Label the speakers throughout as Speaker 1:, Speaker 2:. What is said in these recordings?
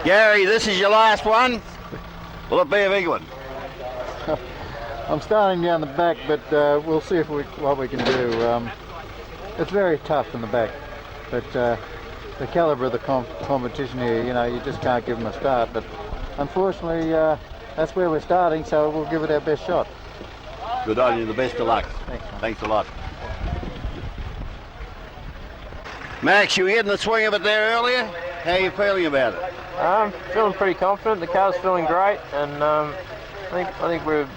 Speaker 1: Gary, this is your last one. Will it be a big one?
Speaker 2: I'm starting down the back, but we'll see what we can do. It's very tough in the back, but the calibre of the competition here, you know, you just can't give them a start. But unfortunately, that's where we're starting, so we'll give it our best shot.
Speaker 1: Good on you, the best of luck.
Speaker 2: Thanks, man.
Speaker 1: Thanks a lot. Max, you were getting the swing of it there earlier. How are you feeling about it?
Speaker 3: I'm feeling pretty confident. The car's feeling great, and I think we're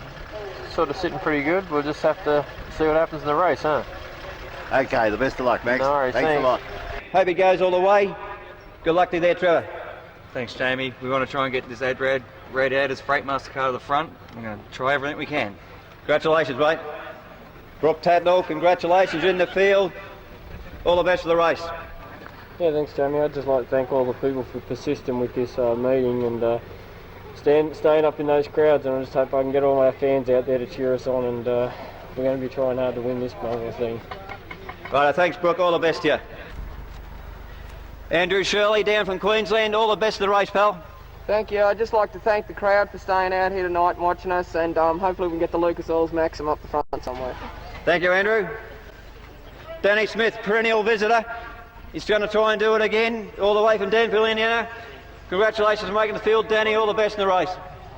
Speaker 3: sort of sitting pretty good. We'll just have to see what happens in the race, huh?
Speaker 1: Okay, the best of luck, Max.
Speaker 3: No worries,
Speaker 1: Thanks a lot.
Speaker 4: Hope it goes all the way. Good luck to you there, Trevor.
Speaker 5: Thanks, Jamie. We want to try and get this red out as Freight Master car to the front. We're going to try everything we can.
Speaker 4: Congratulations, mate. Brooke Tatnall, congratulations. You're in the field. All the best for the race.
Speaker 3: Yeah, thanks, Jamie. I'd just like to thank all the people for persisting with this meeting and staying up in those crowds, and I just hope I can get all our fans out there to cheer us on, and we're going to be trying hard to win this whole thing.
Speaker 4: Right, thanks, Brooke. All the best to you. Andrew Shirley down from Queensland. All the best of the race, pal.
Speaker 6: Thank you. I'd just like to thank the crowd for staying out here tonight and watching us, and hopefully we can get the Lucas Oils Maxim up the front somewhere.
Speaker 4: Thank you, Andrew. Danny Smith, perennial visitor. He's going to try and do it again, all the way from Danville, Indiana. Congratulations on making the field, Danny. All the best in the race.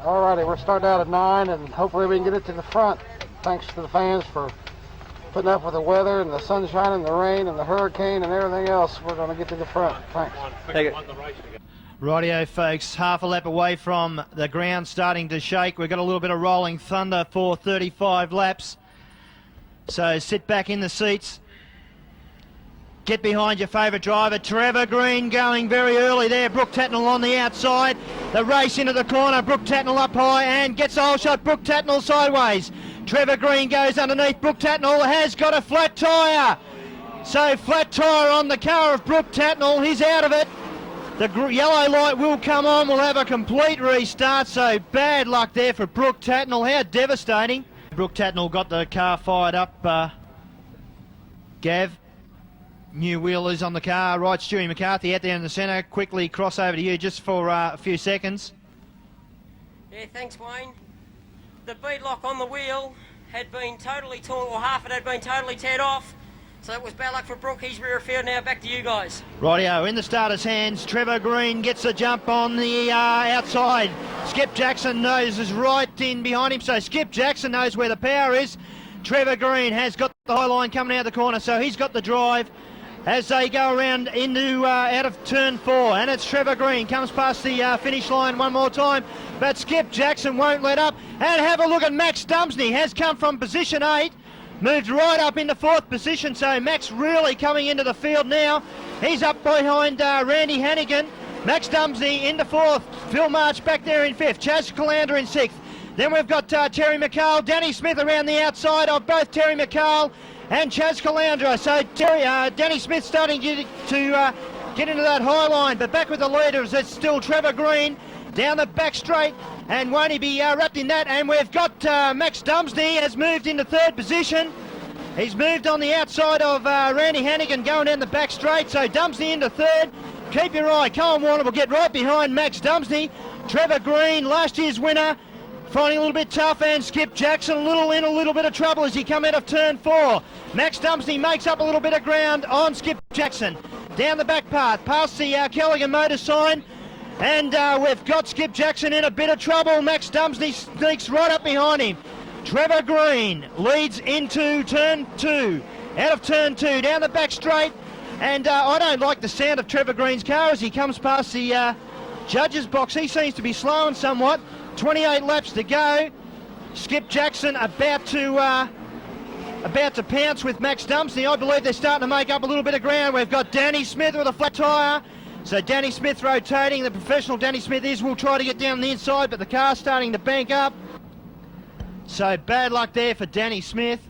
Speaker 7: All righty, we're starting out at 9, and hopefully we can get it to the front. Thanks to the fans for putting up with the weather and the sunshine and the rain and the hurricane and everything else. We're going to get to the front. Thanks.
Speaker 4: Thank you.
Speaker 8: Rightio, folks, half a lap away from the ground starting to shake. We've got a little bit of rolling thunder for 35 laps. So sit back in the seats. Get behind your favourite driver. Trevor Green going very early there. Brooke Tatnall on the outside. The race into the corner. Brooke Tatnall up high and gets a whole shot. Brooke Tatnall sideways. Trevor Green goes underneath. Brooke Tatnall has got a flat tyre. So flat tyre on the car of Brooke Tatnall. He's out of it. The yellow light will come on. We'll have a complete restart. So bad luck there for Brooke Tatnall. How devastating. Brooke Tatnall got the car fired up. Gav. New wheelers on the car. Right, Stewie McCarthy out there in the centre. Quickly cross over to you just for a few seconds.
Speaker 9: Yeah, thanks, Wayne. The bead lock on the wheel had been totally torn, or half it had been totally teared off. So it was bad luck for Brooke. He's rear field now. Back to you guys.
Speaker 8: Rightio, in the starter's hands. Trevor Green gets a jump on the outside. Skip Jackson is right in behind him. So Skip Jackson knows where the power is. Trevor Green has got the high line coming out of the corner, so he's got the drive as they go around into out of turn 4, and it's Trevor Green comes past the finish line one more time, but Skip Jackson won't let up. And have a look at Max Dumsney, has come from position 8, moved right up into 4th position, so Max really coming into the field now. He's up behind Randy Hannigan. Max Dumsney into 4th, Phil March back there in 5th, Chaz Calander in 6th. Then we've got Terry McCall, Danny Smith around the outside of both Terry McCall and Chaz Calander. So Danny Smith starting to get into that high line, but back with the leaders, it's still Trevor Green down the back straight, and won't he be wrapped in that? And we've got Max Dumsney has moved into 3rd position. He's moved on the outside of Randy Hannigan going down the back straight, so Dumsney into 3rd. Keep your eye, Colin Warner will get right behind Max Dumsney. Trevor Green, last year's winner, finding a little bit tough, and Skip Jackson in a little bit of trouble as he come out of turn 4. Max Dumsney makes up a little bit of ground on Skip Jackson. Down the back path, past the Callaghan motor sign, and we've got Skip Jackson in a bit of trouble. Max Dumsney sneaks right up behind him. Trevor Green leads into turn 2, out of turn 2, down the back straight, and I don't like the sound of Trevor Green's car as he comes past the judges box. He seems to be slowing somewhat. 28 laps to go. Skip Jackson about to pounce with Max Dumsney. I believe they're starting to make up a little bit of ground. We've got Danny Smith with a flat tyre. So Danny Smith rotating. The professional Danny Smith will try to get down the inside, but the car's starting to bank up. So bad luck there for Danny Smith.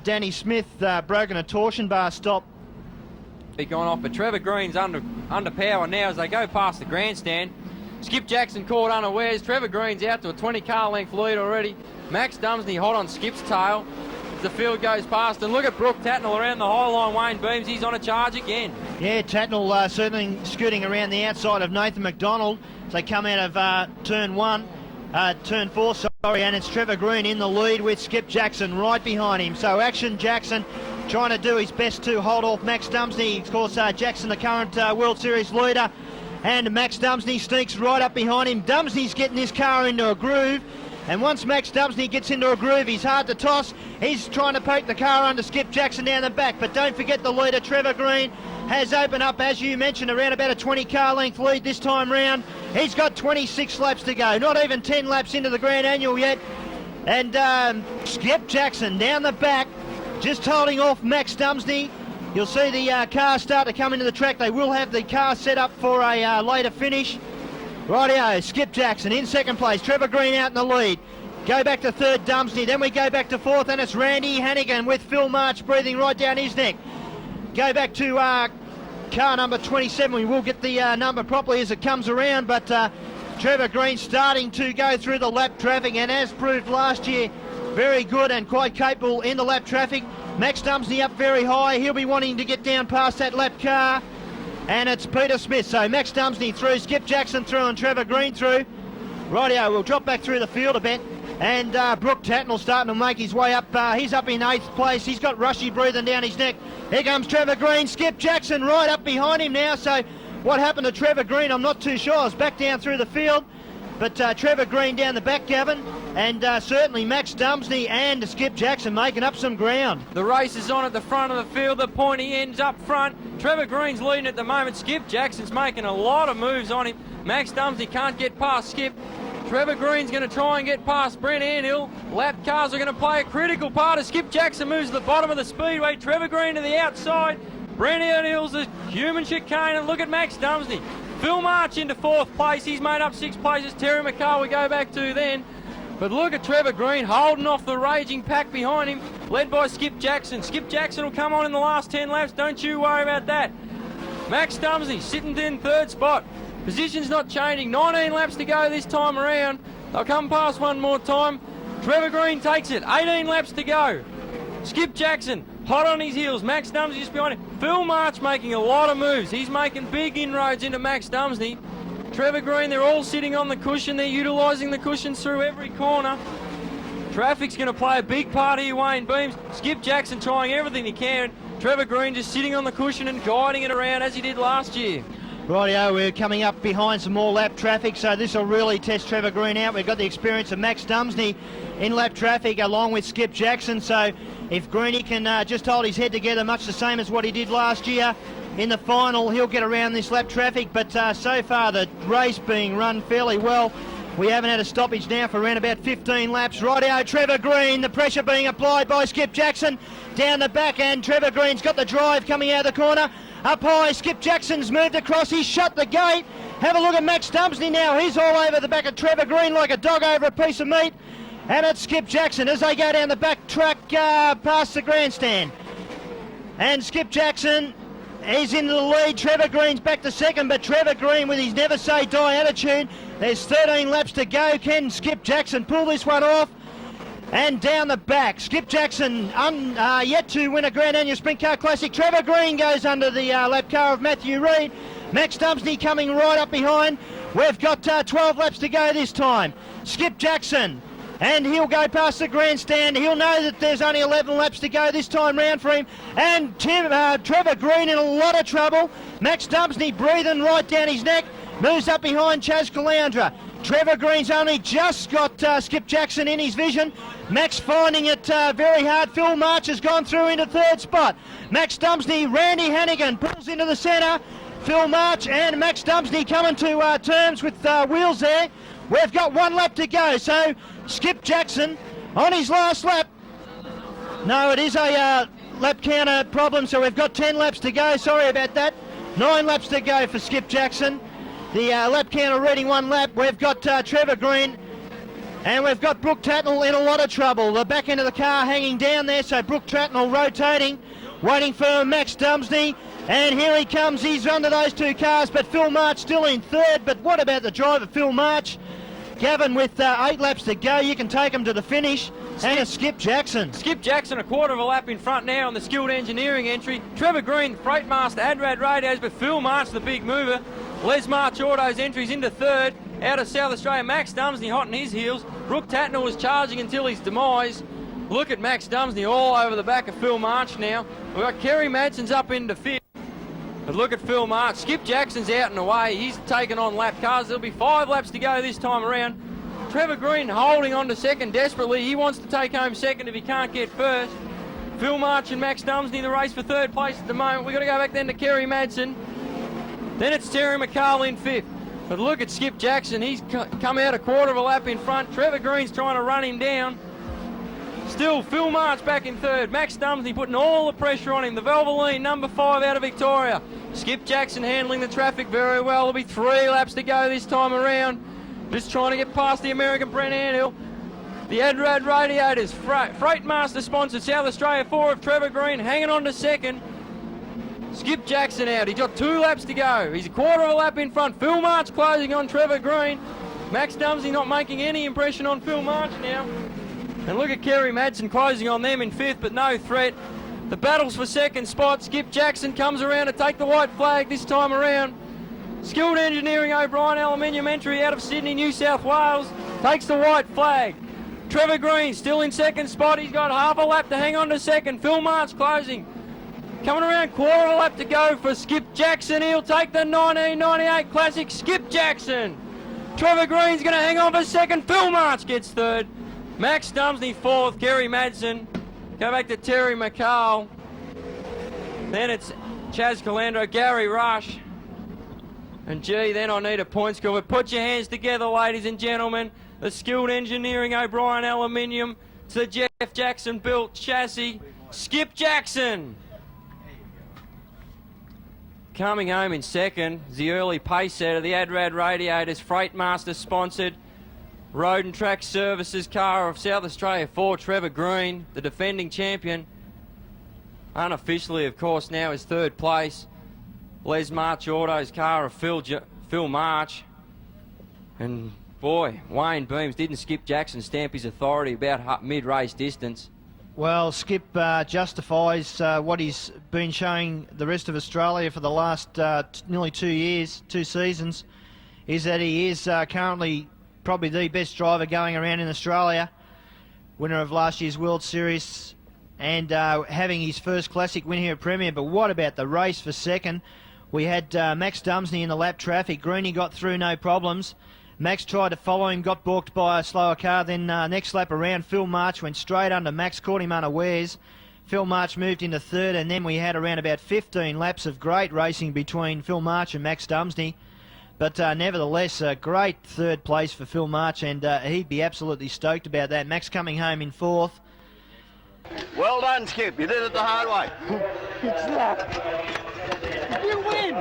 Speaker 8: Danny Smith broken a torsion bar stop.
Speaker 3: Gone off, but Trevor Green's under power now as they go past the grandstand. Skip Jackson caught unawares. Trevor Green's out to a 20 car length lead already. Max Dumsney hot on Skip's tail.
Speaker 10: the field goes past. And look at Brooke Tatnell around the high line, Wayne Beams. He's on a charge again.
Speaker 8: Yeah, Tatnell certainly scooting around the outside of Nathan McDonald. They come out of turn 4, and it's Trevor Green in the lead with Skip Jackson right behind him. So Action Jackson trying to do his best to hold off Max Dumsney. Of course, Jackson, the current World Series leader, and Max Dumsney sneaks right up behind him. Dumsney's getting his car into a groove, and once Max Dumsney gets into a groove, he's hard to toss. He's trying to poke the car under Skip Jackson down the back, but don't forget the leader, Trevor Green, has opened up, as you mentioned, around about a 20 car length lead this time round. He's got 26 laps to go, not even 10 laps into the Grand Annual yet. And Skip Jackson down the back, just holding off Max Dumsney. You'll see the cars start to come into the track. They will have the car set up for a later finish. Rightio, Skip Jackson in second place, Trevor Green out in the lead. Go back to third, Dumsney, then we go back to fourth, and it's Randy Hannigan with Phil March breathing right down his neck. Go back to car number 27. We will get the number properly as it comes around, but Trevor Green starting to go through the lap traffic, and as proved last year, very good and quite capable in the lap traffic. Max Dumsney up very high. He'll be wanting to get down past that lap car, and it's Peter Smith. So Max Dumsney through, Skip Jackson through, and Trevor Green through. Rightio, we'll drop back through the field a bit. And Brooke Tatnell starting to make his way up. He's up in 8th place. He's got Rushy breathing down his neck. Here comes Trevor Green. Skip Jackson right up behind him now. So what happened to Trevor Green, I'm not too sure. It's back down through the field. But Trevor Green down the back, Gavin. And certainly Max Dumsney and Skip Jackson making up some ground.
Speaker 10: The race is on at the front of the field. The pointy ends up front. Trevor Green's leading at the moment. Skip Jackson's making a lot of moves on him. Max Dumsney can't get past Skip. Trevor Green's going to try and get past Brent Anthill. Lap cars are going to play a critical part as Skip Jackson moves to the bottom of the speedway. Trevor Green to the outside. Brent Anthill's a human chicane, and look at Max Dumsney. Phil March into 4th place. He's made up 6 places. Terry McCall we go back to then. But look at Trevor Green holding off the raging pack behind him, led by Skip Jackson. Skip Jackson will come on in the last 10 laps. Don't you worry about that. Max Dumsney sitting in 3rd spot. Position's not changing. 19 laps to go this time around. They'll come past one more time. Trevor Green takes it. 18 laps to go. Skip Jackson hot on his heels. Max Dumsney just behind him. Phil March making a lot of moves. He's making big inroads into Max Dumsney. Trevor Green, they're all sitting on the cushion. They're utilising the cushions through every corner. Traffic's going to play a big part here, Wayne Beams. Skip Jackson trying everything he can. Trevor Green just sitting on the cushion and guiding it around as he did last year.
Speaker 8: Rightio, we're coming up behind some more lap traffic, so this will really test Trevor Green out. We've got the experience of Max Dumsney in lap traffic along with Skip Jackson, so if Greeny can just hold his head together, much the same as what he did last year in the final, he'll get around this lap traffic. But so far the race being run fairly well. We haven't had a stoppage now for around about 15 laps. Rightio, Trevor Green, the pressure being applied by Skip Jackson down the back, and Trevor Green's got the drive coming out of the corner. Up high, Skip Jackson's moved across, he's shut the gate. Have a look at Max Dumsney now, he's all over the back of Trevor Green like a dog over a piece of meat. And it's Skip Jackson as they go down the back track past the grandstand. And Skip Jackson is into the lead. Trevor Green's back to second, but Trevor Green with his never say die attitude. There's 13 laps to go. Can Skip Jackson pull this one off? And down the back, Skip Jackson yet to win a Grand Annual Sprint Car Classic. Trevor Green goes under the lap car of Matthew Reid. Max Dumsney coming right up behind. We've got 12 laps to go this time. Skip Jackson, and he'll go past the grandstand. He'll know that there's only 11 laps to go this time round for him. And Trevor Green in a lot of trouble. Max Dumsney breathing right down his neck. Moves up behind Chaz Caloundra. Trevor Green's only just got Skip Jackson in his vision. Max finding it very hard. Phil March has gone through into 3rd spot. Max Dumsney, Randy Hannigan pulls into the centre. Phil March and Max Dumsney coming to terms with wheels there. We've got 1 lap to go, so Skip Jackson on his last lap. No, it is a lap counter problem, so we've got 10 laps to go. Sorry about that. 9 laps to go for Skip Jackson. The lap counter reading 1 lap. We've got Trevor Green, and we've got Brooke Tatnell in a lot of trouble. The back end of the car hanging down there, so Brooke Tatnell rotating, waiting for Max Dumsney. And here he comes, he's under those 2 cars, but Phil March still in 3rd. But what about the driver, Phil March? Gavin, with 8 laps to go, you can take him to the finish. And a Skip Jackson.
Speaker 10: Skip Jackson a quarter of a lap in front now on the skilled engineering entry. Trevor Green, Freight Master, Adrad Radios, but Phil March the big mover. Les March Autos entries into third. Out of South Australia, Max Dumsney hot on his heels. Brooke Tatnall was charging until his demise. Look at Max Dumsney all over the back of Phil March now. We've got Kerry Madson's up into fifth. But look at Phil March. Skip Jackson's out and away. He's taken on lap cars. There'll be 5 laps to go this time around. Trevor Green holding on to second desperately. He wants to take home second if he can't get first. Phil March and Max Dumsney in the race for third place at the moment. We've got to go back then to Kerry Madsen. Then it's Terry McCall in fifth. But look at Skip Jackson. He's come out a quarter of a lap in front. Trevor Green's trying to run him down. Still, Phil March back in third. Max Dumsney putting all the pressure on him. The Valvoline, number 5 out of Victoria. Skip Jackson handling the traffic very well. There'll be 3 laps to go this time around. Just trying to get past the American Brent Anthill. The Adrad Radiators, Freight Master sponsored South Australia 4 of Trevor Green, hanging on to second. Skip Jackson out. He's got 2 laps to go. He's a quarter of a lap in front. Phil March closing on Trevor Green. Max Dumsney not making any impression on Phil March now. And look at Kerry Madsen closing on them in fifth, but no threat. The battles for second spot. Skip Jackson comes around to take the white flag this time around. Skilled Engineering O'Brien Aluminium entry out of Sydney, New South Wales, takes the white flag. Trevor Green still in second spot. He's got half a lap to hang on to second. Phil March closing. Coming around, quarter of a lap to go for Skip Jackson. He'll take the 1998 Classic. Skip Jackson. Trevor Green's going to hang on for second. Phil March gets third. Max Dumsney fourth. Kerry Madsen. Go back to Terry McCall. Then it's Chaz Calandro, Gary Rush. And gee, then I need a point score. But put your hands together, ladies and gentlemen. The Skilled Engineering O'Brien Aluminium to the Jeff Jackson built chassis. Skip Jackson. Coming home in second is the early pace setter, the Adrad Radiators, Freight Master sponsored. Road and Track Services car of South Australia 4, Trevor Green, the defending champion. Unofficially, of course, now is third place. Les March Autos car of Phil March. And boy, Wayne Beams, didn't Skip Jackson stamp his authority about mid-race distance?
Speaker 8: Well, Skip justifies what he's been showing the rest of Australia for the last nearly 2 years, 2 seasons, is that he is currently probably the best driver going around in Australia, winner of last year's World Series and having his first Classic win here at Premier. But what about the race for second? We had Max Dumsney in the lap traffic. Greenie got through no problems. Max tried to follow him, got balked by a slower car. Then next lap around, Phil March went straight under Max, caught him unawares. Phil March moved into third, and then we had around about 15 laps of great racing between Phil March and Max Dumsney. But nevertheless, a great third place for Phil March, and he'd be absolutely stoked about that. Max coming home in fourth.
Speaker 1: Well done, Skip. You did it the hard way.
Speaker 7: It's that. You win.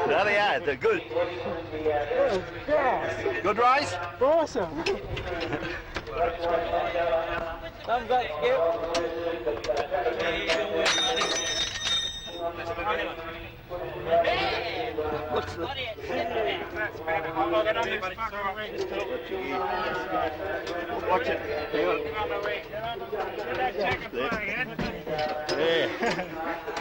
Speaker 1: There they are. They're good.
Speaker 7: Oh, gosh.
Speaker 1: Good race?
Speaker 7: Awesome.
Speaker 3: Thumbs up, Skip.
Speaker 1: What's the... Watch it. Yeah.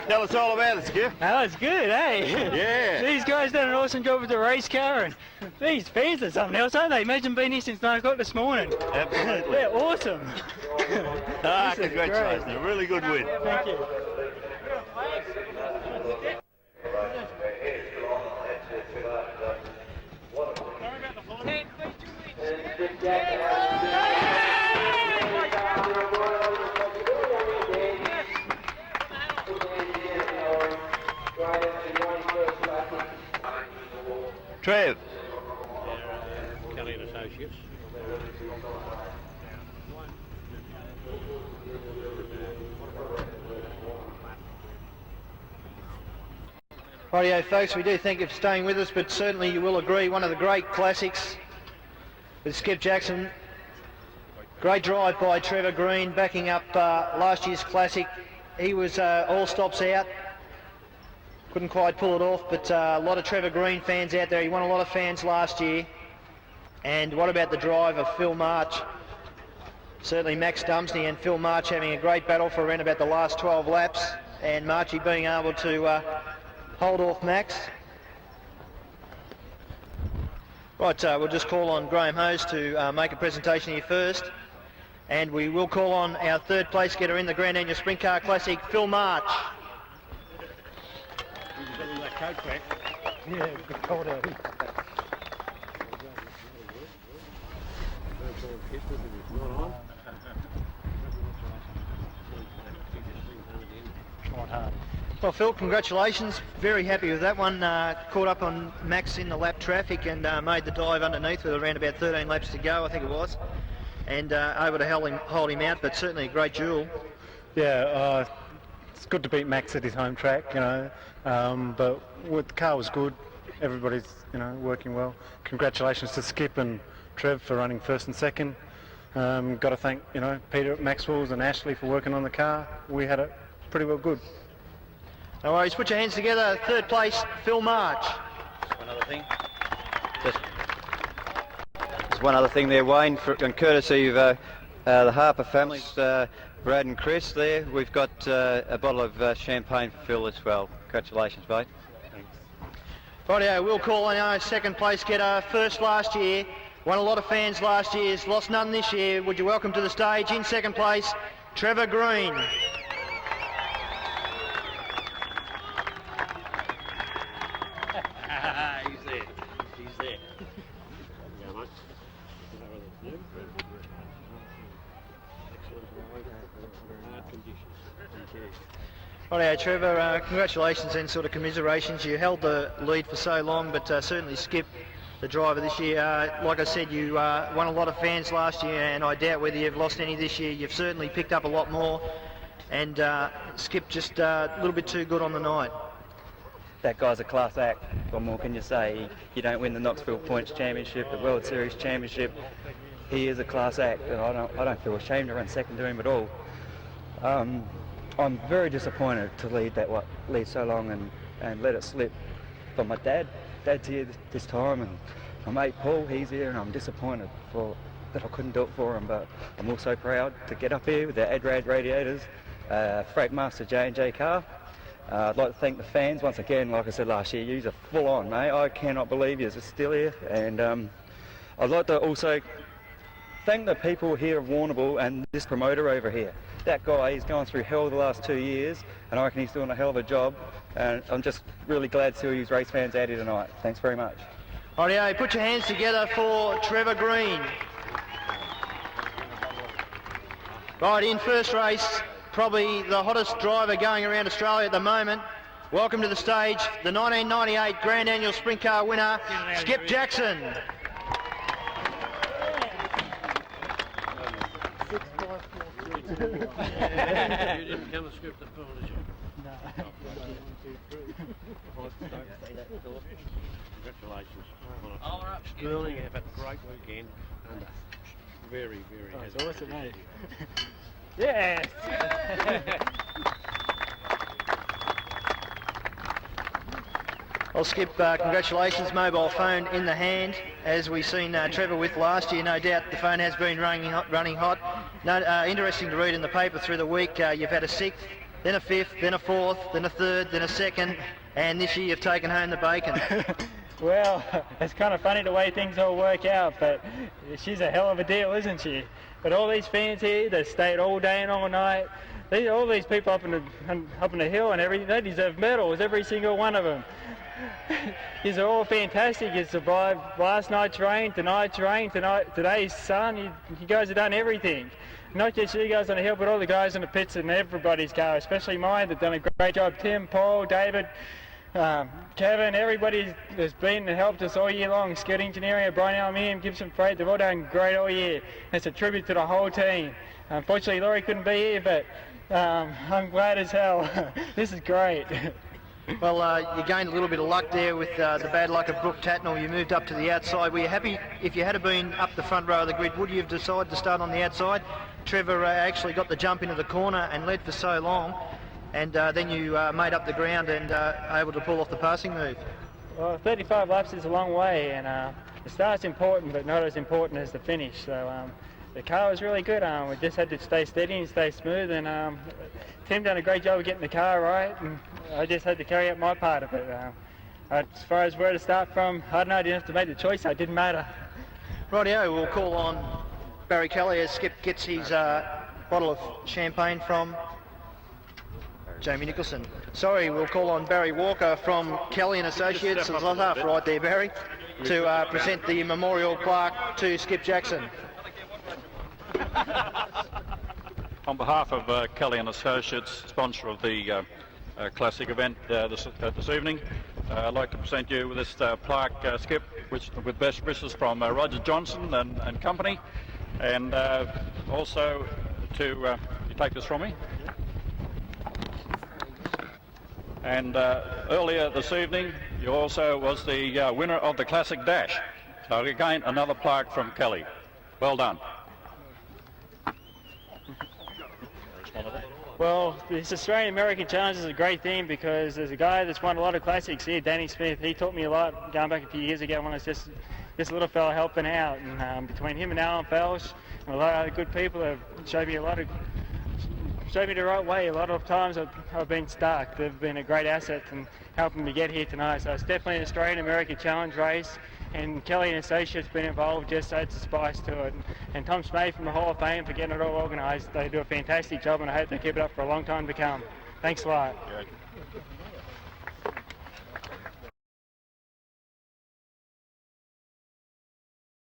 Speaker 1: Tell us all about it, Skip.
Speaker 11: That was good, eh?
Speaker 1: Yeah.
Speaker 11: These guys done an awesome job with the race car, and these fans are something else, aren't they? Imagine being here since 9 o'clock this morning.
Speaker 1: Absolutely.
Speaker 11: They're awesome.
Speaker 1: Congratulations. A really good win.
Speaker 11: Thank you.
Speaker 1: Trev.
Speaker 12: Kelly and Associates.
Speaker 8: Rightio, folks, we do thank you for staying with us, but certainly you will agree, one of the great classics with Skip Jackson. Great drive by Trevor Green, backing up last year's Classic. He was all stops out. Couldn't quite pull it off, but a lot of Trevor Green fans out there. He won a lot of fans last year. And what about the drive of Phil March?
Speaker 13: certainly Max Dumsney and Phil March having a great battle for around about the last 12 laps, and Marchie being able to hold off Max. Right, we'll just call on Graham Hose to make a presentation here first, and we will call on our third place getter in the Grand Annual Sprint Car Classic, Phil March.
Speaker 7: Yeah, it's cold out here.
Speaker 13: Well, Phil, congratulations. Very happy with that one. Caught up on Max in the lap traffic and made the dive underneath with around about 13 laps to go, I think it was, and able to hold him out, but certainly a great duel.
Speaker 14: Yeah, it's good to beat Max at his home track, you know, but the car was good. Everybody's, you know, working well. Congratulations to Skip and Trev for running first and second. Got to thank, you know, Peter at Maxwell's and Ashley for working on the car. We had it pretty well good.
Speaker 13: No worries, put your hands together. Third place, Phil March.
Speaker 4: One other thing. Just one other thing there, Wayne, and courtesy of the Harper families, Brad and Chris there, we've got a bottle of champagne for Phil as well. Congratulations, mate.
Speaker 14: Thanks.
Speaker 13: Rightio, we'll call on our second place getter, first last year, won a lot of fans last year, lost none this year. Would you welcome to the stage, in second place, Trevor Green.
Speaker 12: He's there. He's there. Yeah, mate. Hard conditions.
Speaker 13: Rightio, Trevor, congratulations and sort of commiserations. You held the lead for so long, but certainly Skip, the driver this year, like I said, you won a lot of fans last year, and I doubt whether you've lost any this year. You've certainly picked up a lot more, and Skip just a little bit too good on the night.
Speaker 5: That guy's a class act. What more can you say? You don't win the Knoxville Points Championship, the World Series Championship. He is a class act, and I don't feel ashamed to run second to him at all. I'm very disappointed to lead so long and let it slip. But my dad's here this time, and my mate Paul, he's here, and I'm disappointed that I couldn't do it for him. But I'm also proud to get up here with the Adrad radiators, Freightmaster J&J car. I'd like to thank the fans once again. Like I said last year, you're full on, mate. I cannot believe you're still here. And I'd like to also thank the people here of Warrnambool and this promoter over here. That guy, he's gone through hell the last 2 years, and I reckon he's doing a hell of a job. And I'm just really glad to see all you race fans out here tonight. Thanks very much.
Speaker 13: Rightio, put your hands together for Trevor Green. Right, in first race, probably the hottest driver going around Australia at the moment. Welcome to the stage, the 1998 Grand Annual Sprint Car winner, Skip Jackson.
Speaker 12: You didn't come and script the phone, did you? No. Congratulations. Sterling have had a great weekend and very, very
Speaker 11: That's awesome, mate. Yes!
Speaker 13: Well, Skip, congratulations. Mobile phone in the hand, as we seen Trevor with last year. No doubt the phone has been running hot. No, interesting to read in the paper through the week. You've had a 6th, then a 5th, then a 4th, then a 3rd, then a 2nd, and this year you've taken home the bacon.
Speaker 11: Well, it's kind of funny the way things all work out, but she's a hell of a deal, isn't she? But all these fans here, they stayed all day and all night. All these people up in the hill and everything, they deserve medals, every single one of them. These are all fantastic. You survived last night's rain, tonight's rain, today's sun. You guys have done everything. Not just you guys on the hill, but all the guys in the pits and everybody's car, especially mine. They've done a great job. Tim, Paul, David, Kevin, everybody has been and helped us all year long. Skid Engineering, O'Brien Aluminium, Gibson Freight, they've all done great all year. It's a tribute to the whole team. Unfortunately, Laurie couldn't be here, but I'm glad as hell. This is great.
Speaker 13: Well, you gained a little bit of luck there with the bad luck of Brooke Tatnall. You moved up to the outside. Were you happy if you had been up the front row of the grid? Would you have decided to start on the outside? Trevor actually got the jump into the corner and led for so long, and then you made up the ground and able to pull off the passing move.
Speaker 11: Well, 35 laps is a long way, and the start's important, but not as important as the finish. So the car was really good. We just had to stay steady and stay smooth, and Tim done a great job of getting the car right, and I just had to carry out my part of it. As far as where to start from, I don't know, I didn't have to make the choice, it didn't matter.
Speaker 13: Rightio, we'll call on Barry Kelly as Skip gets his bottle of champagne from Jamie Nicholson. Sorry, we'll call on Barry Walker from Kelly and Associates, right there, Barry, to present the memorial plaque to Skip Jackson.
Speaker 15: On behalf of Kelly and Associates, sponsor of the Classic event this evening, I'd like to present you with this plaque, Skip, with best wishes from Roger Johnson and company, and also to you take this from me. And earlier this evening, you also was the winner of the Classic Dash. So again, another plaque from Kelly. Well done.
Speaker 11: Well, this Australian-American Challenge is a great thing because there's a guy that's won a lot of classics here, Danny Smith. He taught me a lot going back a few years ago when I was just a little fella helping out. And between him and Alan Felsh and a lot of other good people have showed me the right way. A lot of times I've been stuck. They've been a great asset in helping me get here tonight. So it's definitely an Australian-American Challenge race. And Kelly and Associates been involved just adds a spice to it. And Tom Smay from the Hall of Fame for getting it all organised. They do a fantastic job, and I hope they keep it up for a long time to come. Thanks a lot.
Speaker 15: Good.